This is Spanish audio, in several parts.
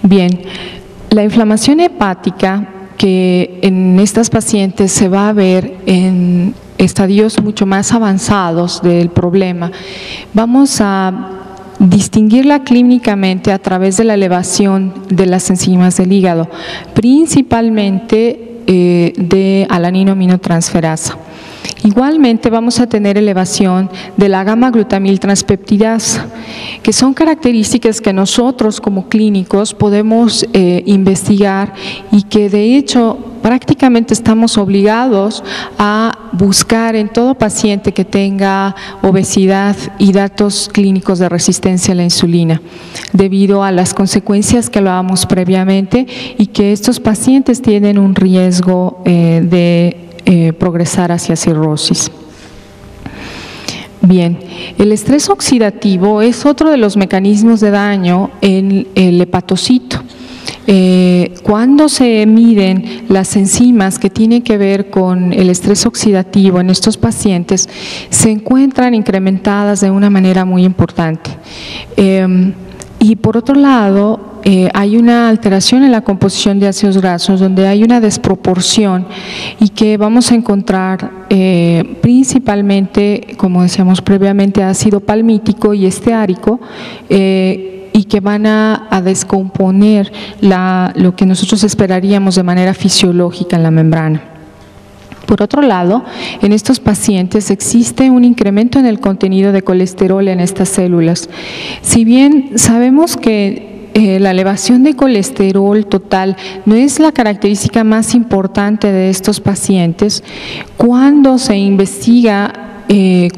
Bien, la inflamación hepática que en estas pacientes se va a ver en estadios mucho más avanzados del problema, vamos a distinguirla clínicamente a través de la elevación de las enzimas del hígado, principalmente de alanino-aminotransferasa. Igualmente vamos a tener elevación de la gamma-glutamil transpeptidasa, que son características que nosotros como clínicos podemos investigar y que de hecho prácticamente estamos obligados a buscar en todo paciente que tenga obesidad y datos clínicos de resistencia a la insulina, debido a las consecuencias que hablábamos previamente y que estos pacientes tienen un riesgo de progresar hacia cirrosis. Bien, el estrés oxidativo es otro de los mecanismos de daño en el hepatocito. Cuando se miden las enzimas que tienen que ver con el estrés oxidativo en estos pacientes, se encuentran incrementadas de una manera muy importante. Y por otro lado, hay una alteración en la composición de ácidos grasos donde hay una desproporción y que vamos a encontrar principalmente, como decíamos previamente, ácido palmítico y esteárico, y que van a descomponer lo que nosotros esperaríamos de manera fisiológica en la membrana. Por otro lado, en estos pacientes existe un incremento en el contenido de colesterol en estas células. Si bien sabemos que la elevación de colesterol total no es la característica más importante de estos pacientes, cuando se investiga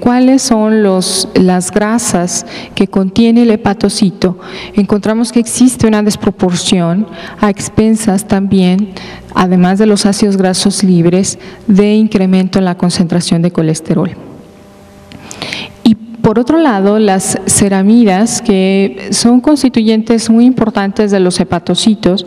cuáles son las grasas que contiene el hepatocito, encontramos que existe una desproporción a expensas también, además de los ácidos grasos libres, de incremento en la concentración de colesterol. Y por otro lado, las ceramidas, que son constituyentes muy importantes de los hepatocitos,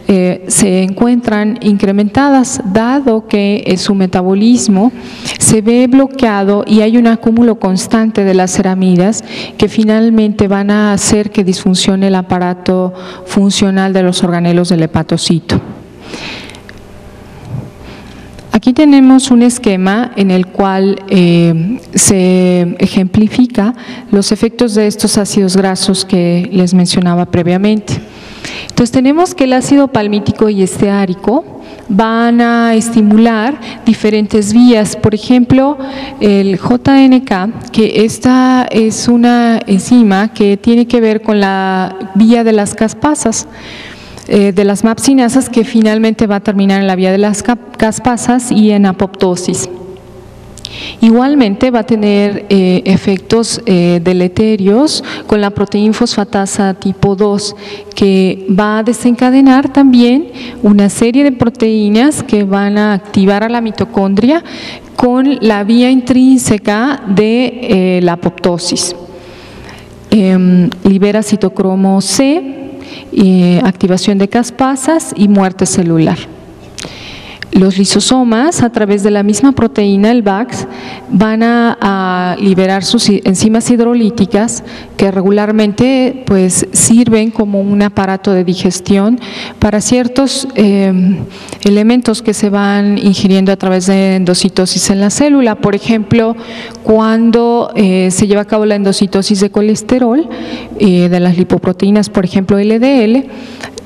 se encuentran incrementadas, dado que su metabolismo se ve bloqueado y hay un acúmulo constante de las ceramidas que finalmente van a hacer que disfuncione el aparato funcional de los organelos del hepatocito. Aquí tenemos un esquema en el cual se ejemplifica los efectos de estos ácidos grasos que les mencionaba previamente. Entonces tenemos que el ácido palmítico y esteárico van a estimular diferentes vías, por ejemplo el JNK, que esta es una enzima que tiene que ver con la vía de las caspasas, de las mapsinasas, que finalmente va a terminar en la vía de las caspasas y en apoptosis. Igualmente va a tener efectos deleterios con la proteína fosfatasa tipo 2, que va a desencadenar también una serie de proteínas que van a activar a la mitocondria con la vía intrínseca de la apoptosis. Libera citocromo C, activación de caspasas y muerte celular. Los lisosomas, a través de la misma proteína, el VAX, van a liberar sus enzimas hidrolíticas que regularmente pues sirven como un aparato de digestión para ciertos elementos que se van ingiriendo a través de endocitosis en la célula. Por ejemplo, cuando se lleva a cabo la endocitosis de colesterol, de las lipoproteínas, por ejemplo LDL,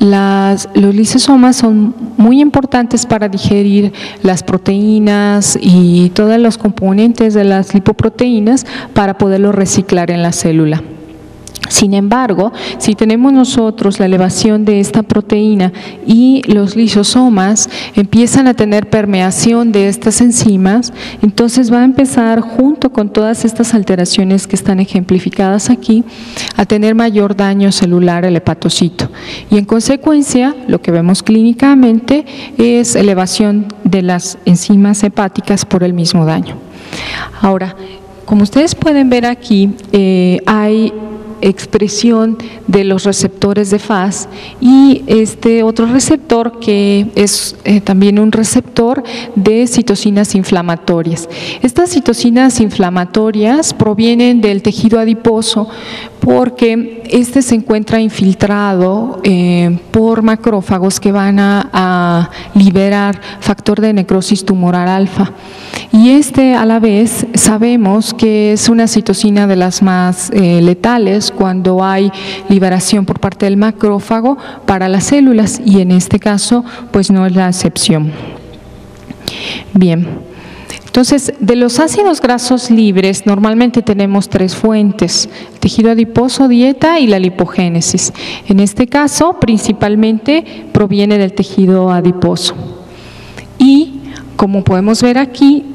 los lisosomas son muy importantes para digerir las proteínas y todos los componentes de las lipoproteínas para poderlo reciclar en la célula. Sin embargo, si tenemos nosotros la elevación de esta proteína y los lisosomas empiezan a tener permeación de estas enzimas, entonces va a empezar, junto con todas estas alteraciones que están ejemplificadas aquí, a tener mayor daño celular el hepatocito. Y en consecuencia, lo que vemos clínicamente es elevación de las enzimas hepáticas por el mismo daño. Ahora, como ustedes pueden ver aquí, hay expresión de los receptores de FAS y este otro receptor que es también un receptor de citocinas inflamatorias. Estas citocinas inflamatorias provienen del tejido adiposo porque este se encuentra infiltrado por macrófagos que van a liberar factor de necrosis tumoral alfa. Y a la vez sabemos que es una citocina de las más letales cuando hay liberación por parte del macrófago para las células, y en este caso pues no es la excepción. Bien, entonces de los ácidos grasos libres normalmente tenemos tres fuentes: el tejido adiposo, dieta y la lipogénesis. En este caso principalmente proviene del tejido adiposo. Y como podemos ver aquí,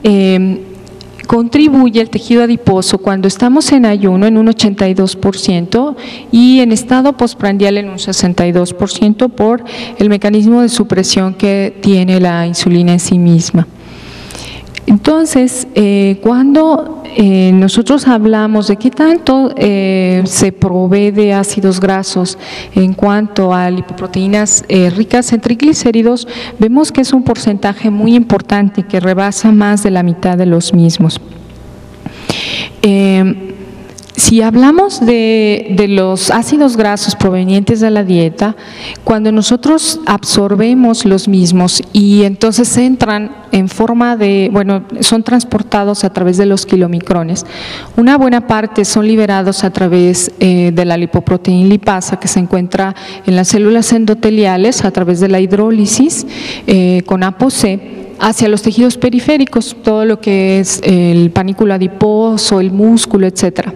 contribuye el tejido adiposo cuando estamos en ayuno en un 82% y en estado postprandial en un 62% por el mecanismo de supresión que tiene la insulina en sí misma. Entonces, cuando nosotros hablamos de qué tanto se provee de ácidos grasos en cuanto a lipoproteínas ricas en triglicéridos, vemos que es un porcentaje muy importante que rebasa más de la mitad de los mismos. Si hablamos de los ácidos grasos provenientes de la dieta, cuando nosotros absorbemos los mismos y entonces entran en forma de, son transportados a través de los kilomicrones, una buena parte son liberados a través de la lipoproteína lipasa que se encuentra en las células endoteliales a través de la hidrólisis con ApoC, hacia los tejidos periféricos, todo lo que es el panículo adiposo, el músculo, etcétera.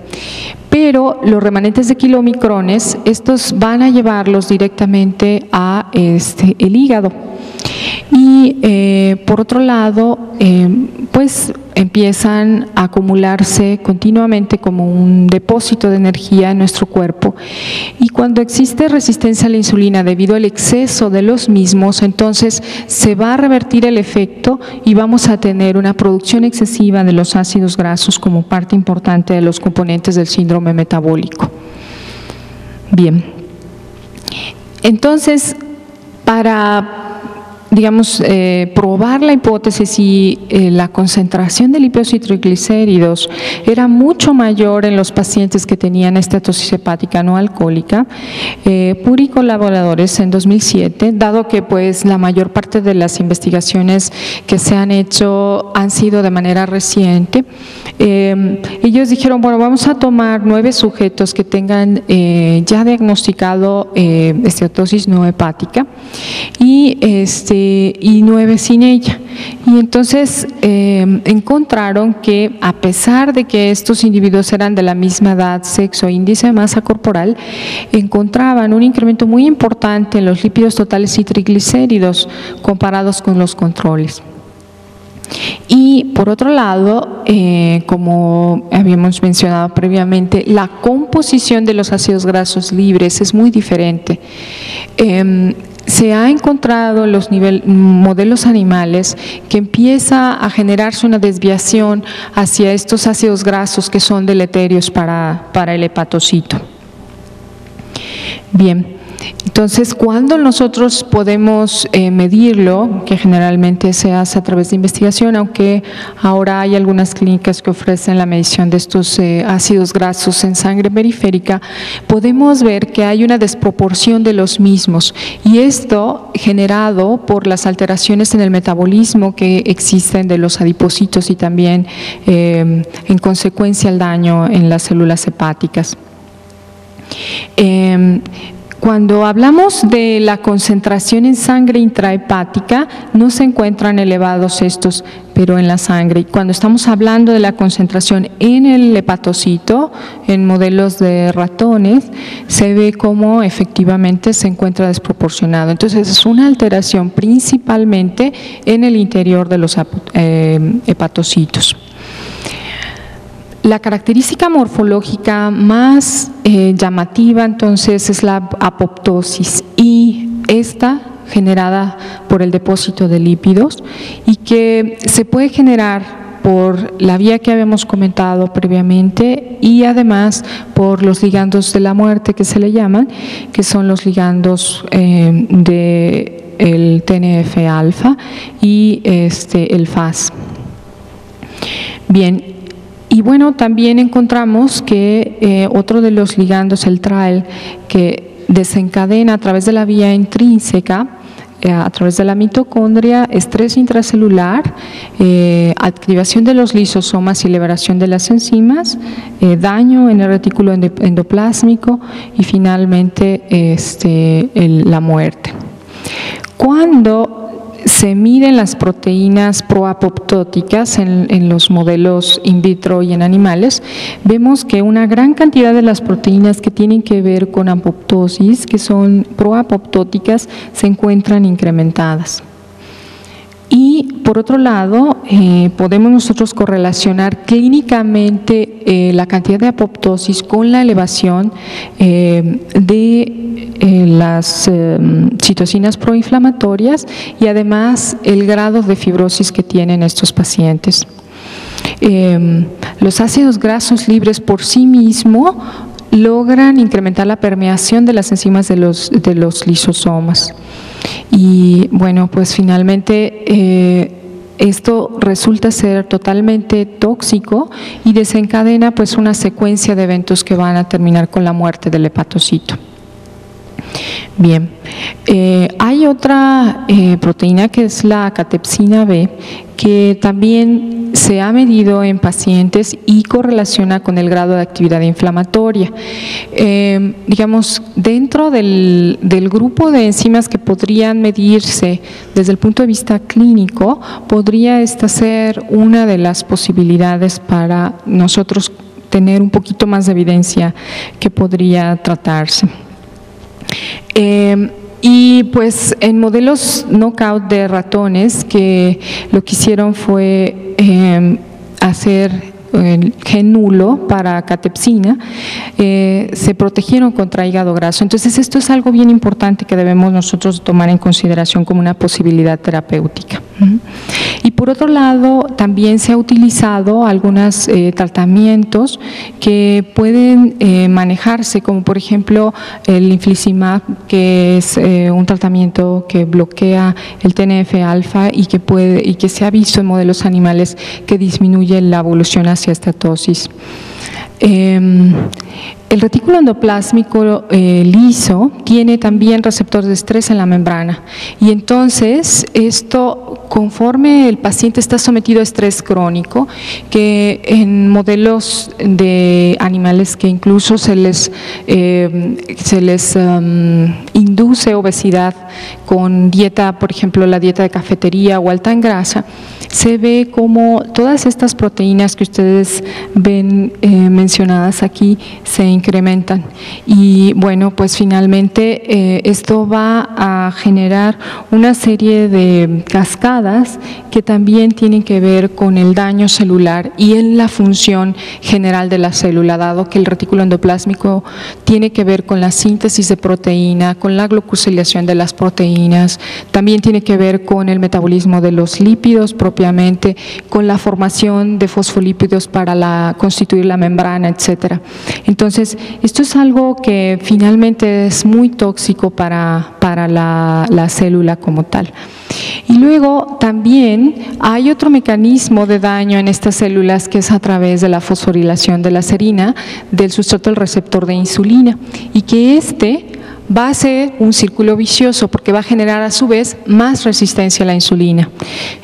Pero los remanentes de kilomicrones, estos van a llevarlos directamente a el hígado. Y por otro lado, pues empiezan a acumularse continuamente como un depósito de energía en nuestro cuerpo. Y cuando existe resistencia a la insulina debido al exceso de los mismos, entonces se va a revertir el efecto y vamos a tener una producción excesiva de los ácidos grasos como parte importante de los componentes del síndrome metabólico. Bien, entonces para probar la hipótesis si la concentración de lípidos y triglicéridos era mucho mayor en los pacientes que tenían estatosis hepática no alcohólica, Puri y colaboradores en 2007, dado que pues la mayor parte de las investigaciones que se han hecho han sido de manera reciente, ellos dijeron, bueno, vamos a tomar 9 sujetos que tengan ya diagnosticado estatosis no hepática y 9 sin ella. Y entonces encontraron que a pesar de que estos individuos eran de la misma edad, sexo e índice de masa corporal, encontraban un incremento muy importante en los lípidos totales y triglicéridos comparados con los controles. Y por otro lado, como habíamos mencionado previamente, la composición de los ácidos grasos libres es muy diferente. Se ha encontrado en los modelos animales que empieza a generarse una desviación hacia estos ácidos grasos que son deleterios para el hepatocito. Bien. Entonces, cuando nosotros podemos medirlo, que generalmente se hace a través de investigación, aunque ahora hay algunas clínicas que ofrecen la medición de estos ácidos grasos en sangre periférica, podemos ver que hay una desproporción de los mismos, y esto generado por las alteraciones en el metabolismo que existen de los adipocitos y también en consecuencia el daño en las células hepáticas. Cuando hablamos de la concentración en sangre intrahepática, no se encuentran elevados estos, pero en la sangre. Y cuando estamos hablando de la concentración en el hepatocito, en modelos de ratones, se ve cómo efectivamente se encuentra desproporcionado. Entonces es una alteración principalmente en el interior de los hepatocitos. La característica morfológica más llamativa entonces es la apoptosis, y esta generada por el depósito de lípidos y que se puede generar por la vía que habíamos comentado previamente y además por los ligandos de la muerte que se le llaman, que son los ligandos del TNF-alfa y el FAS. Bien. Y bueno, también encontramos que otro de los ligandos, el TRAEL, que desencadena a través de la vía intrínseca, a través de la mitocondria, estrés intracelular, activación de los lisosomas y liberación de las enzimas, daño en el retículo endoplásmico y finalmente la muerte. Cuando se miden las proteínas proapoptóticas en los modelos in vitro y en animales, vemos que una gran cantidad de las proteínas que tienen que ver con apoptosis, que son proapoptóticas, se encuentran incrementadas. Y por otro lado, podemos nosotros correlacionar clínicamente la cantidad de apoptosis con la elevación de las citocinas proinflamatorias y además el grado de fibrosis que tienen estos pacientes. Los ácidos grasos libres por sí mismos logran incrementar la permeación de las enzimas de los lisosomas. Y bueno, pues finalmente esto resulta ser totalmente tóxico y desencadena pues una secuencia de eventos que van a terminar con la muerte del hepatocito. Bien, hay otra proteína que es la catepsina B, que también se ha medido en pacientes y correlaciona con el grado de actividad inflamatoria. Digamos, dentro del grupo de enzimas que podrían medirse desde el punto de vista clínico, podría esta ser una de las posibilidades para nosotros tener un poquito más de evidencia que podría tratarse. Y pues en modelos knockout de ratones, que lo que hicieron fue hacer el gen nulo para catepsina, se protegieron contra hígado graso. Entonces esto es algo bien importante que debemos nosotros tomar en consideración como una posibilidad terapéutica. Y por otro lado, también se ha utilizado algunos tratamientos que pueden manejarse, como por ejemplo el infliximab, que es un tratamiento que bloquea el TNF-alfa y que se ha visto en modelos animales que disminuye la evolución hacia estatosis. El retículo endoplásmico liso tiene también receptores de estrés en la membrana y entonces esto, conforme el paciente está sometido a estrés crónico, que en modelos de animales que incluso se les induce obesidad con dieta, por ejemplo la dieta de cafetería o alta en grasa, se ve como todas estas proteínas que ustedes ven mencionadas aquí se incrementan y bueno, pues finalmente esto va a generar una serie de cascadas que también tienen que ver con el daño celular y en la función general de la célula, dado que el retículo endoplásmico tiene que ver con la síntesis de proteína, con la glucosilación de las proteínas, también tiene que ver con el metabolismo de los lípidos propiamente, con la formación de fosfolípidos para constituir la membrana, etcétera. Entonces, esto es algo que finalmente es muy tóxico para la célula como tal. Y luego también hay otro mecanismo de daño en estas células que es a través de la fosforilación de la serina del sustrato del receptor de insulina y que va a ser un círculo vicioso porque va a generar a su vez más resistencia a la insulina.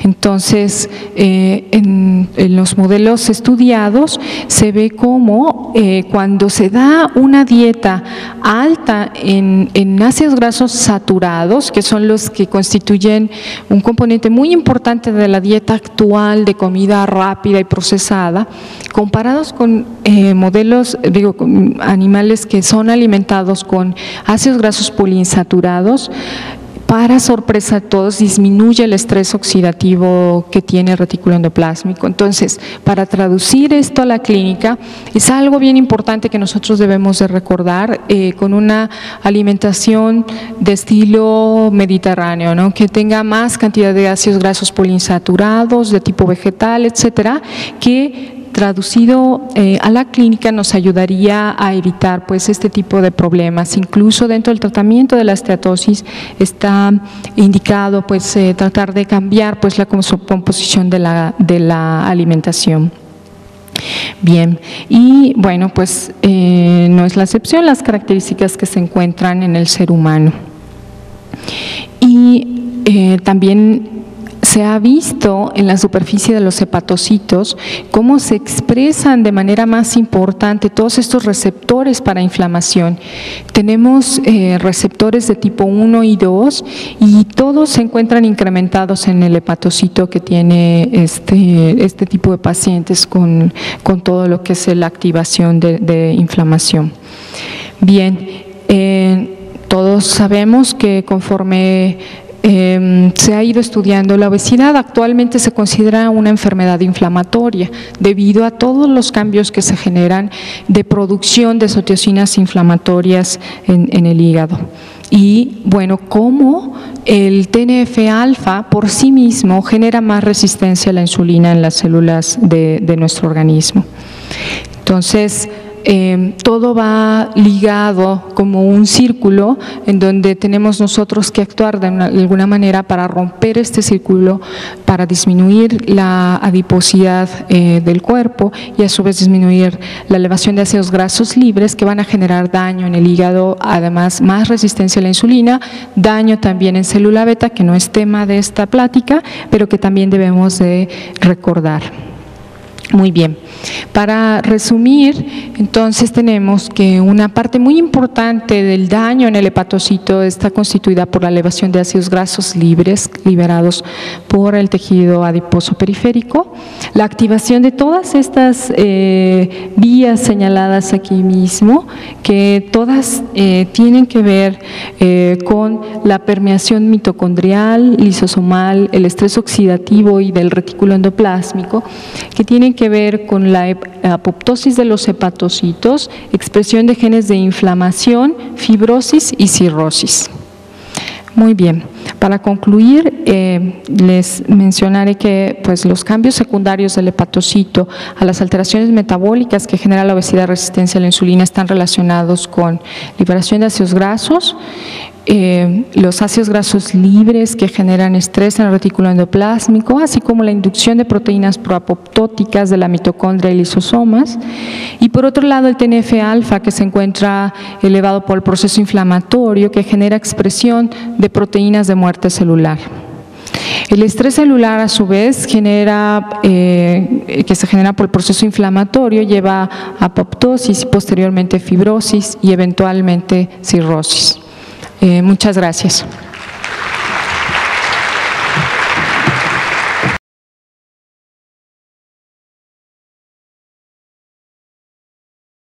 Entonces, en los modelos estudiados se ve como cuando se da una dieta alta en ácidos grasos saturados, que son los que constituyen un componente muy importante de la dieta actual de comida rápida y procesada, comparados con modelos, con animales que son alimentados con ácidos grasos poliinsaturados, para sorpresa de todos, disminuye el estrés oxidativo que tiene el retículo endoplásmico. Entonces, para traducir esto a la clínica, es algo bien importante que nosotros debemos de recordar con una alimentación de estilo mediterráneo, ¿no? Que tenga más cantidad de ácidos grasos poliinsaturados, de tipo vegetal, etcétera, que traducido a la clínica nos ayudaría a evitar pues este tipo de problemas. Incluso dentro del tratamiento de la esteatosis está indicado pues tratar de cambiar pues la composición de la alimentación. Bien, y bueno, pues no es la excepción las características que se encuentran en el ser humano. Y también se ha visto en la superficie de los hepatocitos cómo se expresan de manera más importante todos estos receptores para inflamación. Tenemos receptores de tipo 1 y 2 y todos se encuentran incrementados en el hepatocito que tiene este tipo de pacientes con todo lo que es la activación de inflamación. Bien, todos sabemos que conforme se ha ido estudiando la obesidad, actualmente se considera una enfermedad inflamatoria debido a todos los cambios que se generan de producción de citocinas inflamatorias en el hígado. Y bueno, cómo el TNF-alfa por sí mismo genera más resistencia a la insulina en las células de nuestro organismo. Entonces, todo va ligado como un círculo en donde tenemos nosotros que actuar de alguna manera para romper este círculo, para disminuir la adiposidad del cuerpo y a su vez disminuir la elevación de ácidos grasos libres que van a generar daño en el hígado, además más resistencia a la insulina, daño también en célula beta, que no es tema de esta plática, pero que también debemos de recordar. Muy bien, para resumir, entonces tenemos que una parte muy importante del daño en el hepatocito está constituida por la elevación de ácidos grasos libres liberados por el tejido adiposo periférico, la activación de todas estas vías señaladas aquí mismo, que todas tienen que ver con la permeación mitocondrial, lisosomal, el estrés oxidativo y del retículo endoplásmico, que tienen que ver con la apoptosis de los hepatocitos, expresión de genes de inflamación, fibrosis y cirrosis. Muy bien, para concluir, les mencionaré que pues, los cambios secundarios del hepatocito a las alteraciones metabólicas que genera la obesidad y resistencia a la insulina están relacionados con liberación de ácidos grasos, los ácidos grasos libres que generan estrés en el retículo endoplásmico, así como la inducción de proteínas proapoptóticas de la mitocondria y lisosomas, y por otro lado el TNF-alfa que se encuentra elevado por el proceso inflamatorio que genera expresión de proteínas de muerte celular. El estrés celular, a su vez, que se genera por el proceso inflamatorio, lleva a apoptosis, posteriormente fibrosis y eventualmente cirrosis. Muchas gracias.